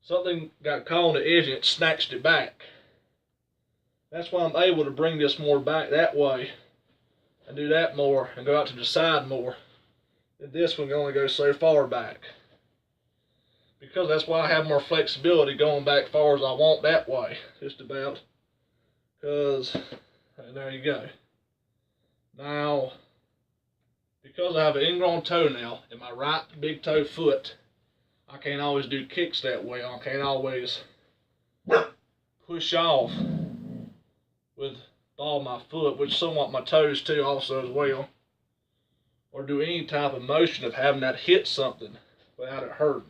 something got caught on the edge and it snatched it back. That's why I'm able to bring this more back that way and do that more and go out to the side more. And this one can only go so far back. Because that's why I have more flexibility going back far as I want that way, just about. Because, there you go. Now, because I have an ingrown toenail in my right big toe foot, I can't always do kicks that way. I can't always push off with the ball of my foot, which somewhat my toes too also as well. Or do any type of motion of having that hit something without it hurting.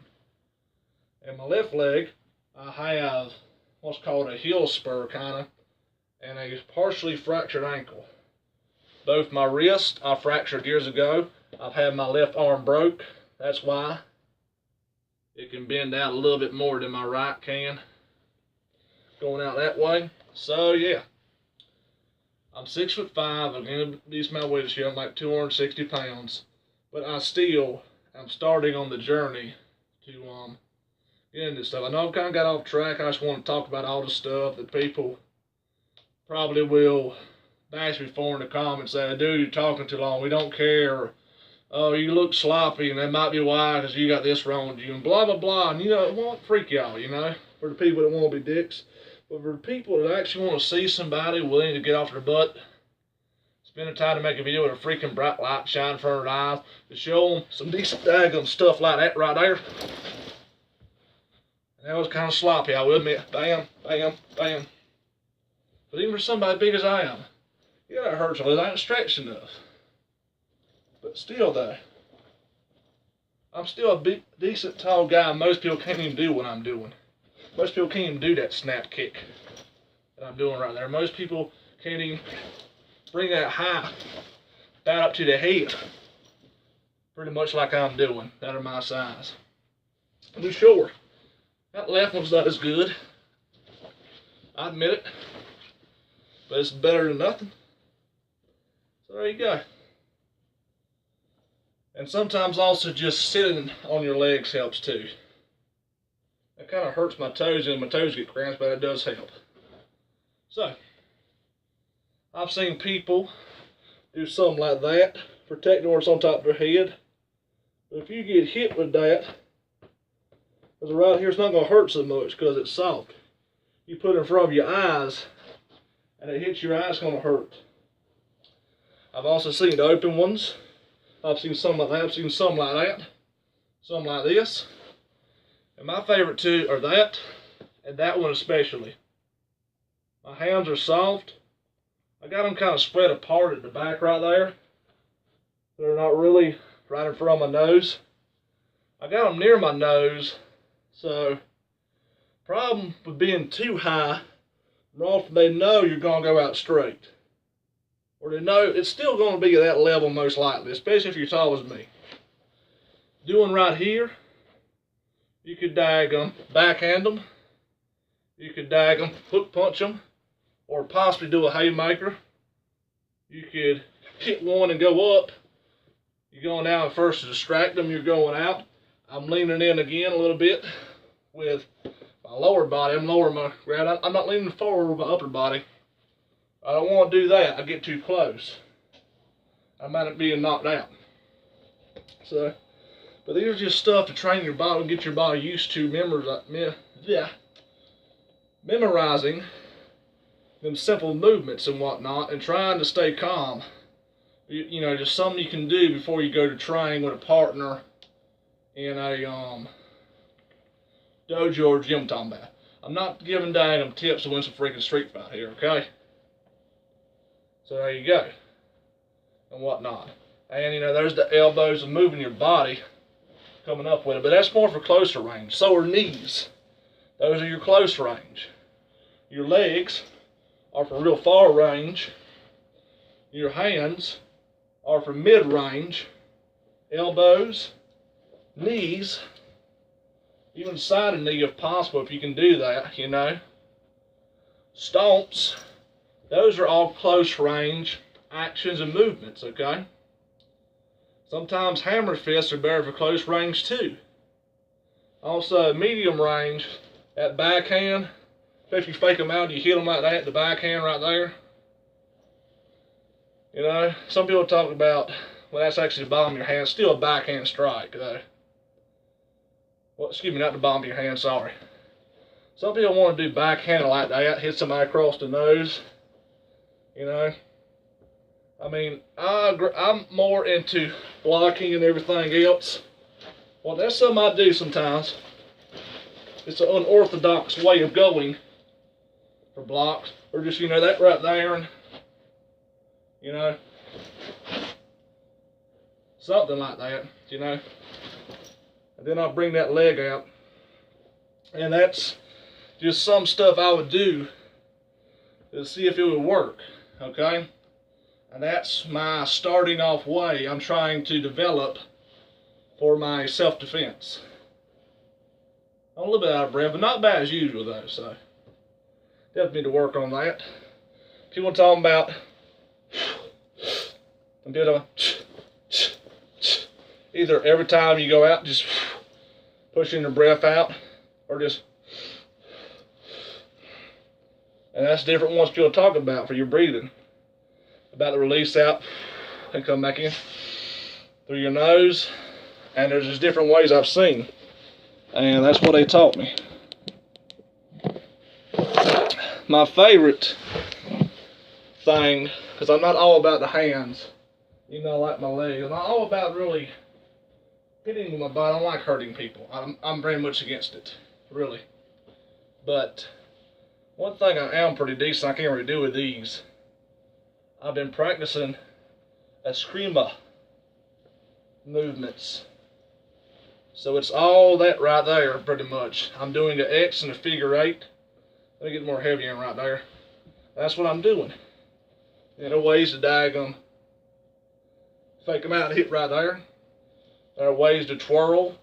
And my left leg, I have what's called a heel spur kind of, and a partially fractured ankle. Both my wrists I fractured years ago. I've had my left arm broke. That's why it can bend out a little bit more than my right can, going out that way. So yeah, I'm 6'5". I'm gonna increase my weight this year. I'm like 260 pounds, but I'm starting on the journey to get into stuff. I know I've kind of got off track. I just want to talk about all the stuff that people probably will bash me for in the comments, say, dude, you're talking too long, we don't care, or, oh, you look sloppy, and that might be why, because you got this wrong with you, and blah, blah, blah, and, you know, it won't freak y'all, you know, for the people that want to be dicks, but for the people that actually want to see somebody willing to get off their butt, spend the time to make a video with a freaking bright light shine in front of their eyes, to show them some decent daggum stuff like that right there. And that was kind of sloppy, I will admit. Bam, bam, bam. But even for somebody big as I am, yeah, it hurts a little. I ain't stretched enough. But still, though, I'm still a big, decent, tall guy. Most people can't even do what I'm doing. Most people can't even do that snap kick that I'm doing right there. Most people can't even bring that high down up to the head. Pretty much like I'm doing, that are my size. I'm sure that left one's not as good. I admit it. But it's better than nothing. So there you go. And sometimes also just sitting on your legs helps too. That kind of hurts my toes and my toes get cramps, but it does help. So, I've seen people do something like that, protecting what's on top of their head. But if you get hit with that, because right here it's not going to hurt so much because it's soft. You put it in front of your eyes, and it hits your eye, it's going to hurt. I've also seen open ones. I've seen some like that. I've seen some like that. Some like this. And my favorite two are that and that one especially. My hands are soft. I got them kind of spread apart at the back right there. They're not really right in front of my nose. I got them near my nose. So, problem with being too high, they know you're going to go out straight. Or they know it's still going to be at that level most likely, especially if you're tall as me. Doing right here, you could backhand them. You could hook punch them, or possibly do a haymaker. You could hit one and go up. You're going out first to distract them, you're going out. I'm leaning in again a little bit with my lower body. I'm lowering my ground. I'm not leaning forward with my upper body. I don't want to do that. I get too close. I might end up being knocked out. So, but these are just stuff to train your body and get your body used to memorizing them simple movements and whatnot, and trying to stay calm. You know, just something you can do before you go to train with a partner in a dojo or gym combat. I'm not giving them tips to win some freaking street fight here, okay? So there you go, and whatnot. And you know, there's the elbows and moving your body, coming up with it. But that's more for closer range. So are knees. Those are your close range. Your legs are for real far range. Your hands are for mid range. Elbows, knees, even side of knee if possible, if you can do that, you know. Stomps. Those are all close range actions and movements, okay? Sometimes hammer fists are better for close range too. Also, medium range That backhand, if you fake them out, you hit them like that, the backhand right there. You know, some people talk about, well, that's actually the bottom of your hand. Still a backhand strike, though. Well, excuse me, not the bottom of your hand, sorry. Some people want to do backhand like that, hit somebody across the nose. You know, I mean, I'm more into blocking and everything else. Well, that's something I do sometimes. It's an unorthodox way of going for blocks, or just, you know, that right there, and, you know, something like that, you know. And then I'll bring that leg out, and that's just some stuff I would do to see if it would work, okay? And that's my starting off way I'm trying to develop for my self-defense. I'm a little bit out of breath, but not bad as usual though, so definitely need to work on that. People talking about a bit of either every time you go out, just pushing your breath out, or just, and that's different ones people talk about for your breathing. About the release out and come back in through your nose, and there's just different ways I've seen, and that's what they taught me. My favorite thing, because I'm not all about the hands, you know, like my legs. I'm not all about really hitting with my body. I don't like hurting people. I'm very much against it, really. But one thing I am pretty decent, I can't really do with these. I've been practicing eskrima movements. So it's all that right there, pretty much. I'm doing an X and a figure 8. Let me get more heavy in right there. That's what I'm doing. And there are ways to diagram, fake them out and hit right there. There are ways to twirl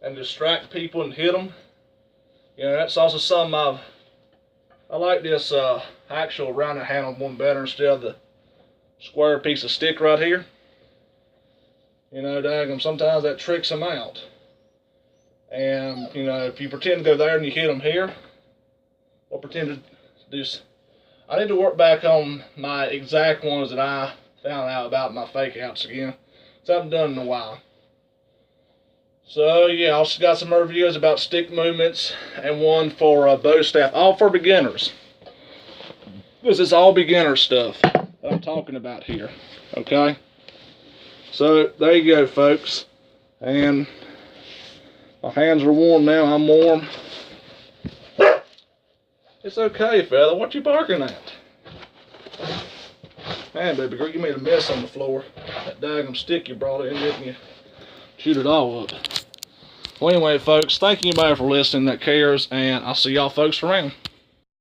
and distract people and hit them. You know, that's also something I like this actual rounded handle one better instead of the square piece of stick right here. You know, daggum, sometimes that tricks them out. And, you know, if you pretend to go there and you hit them here, or pretend to do, I need to work back on my exact ones that I found out about my fake outs again. So I haven't done in a while. So yeah, I also got some more videos about stick movements and one for bow staff, all for beginners. This is all beginner stuff that I'm talking about here, okay? So there you go, folks. And my hands are warm now. I'm warm. It's okay, fella. What you barking at? Man, baby girl, you made a mess on the floor. That daggum stick you brought in, didn't you? Shoot it all up. Well, anyway, folks, thank you anybody for listening that cares, and I'll see y'all folks around.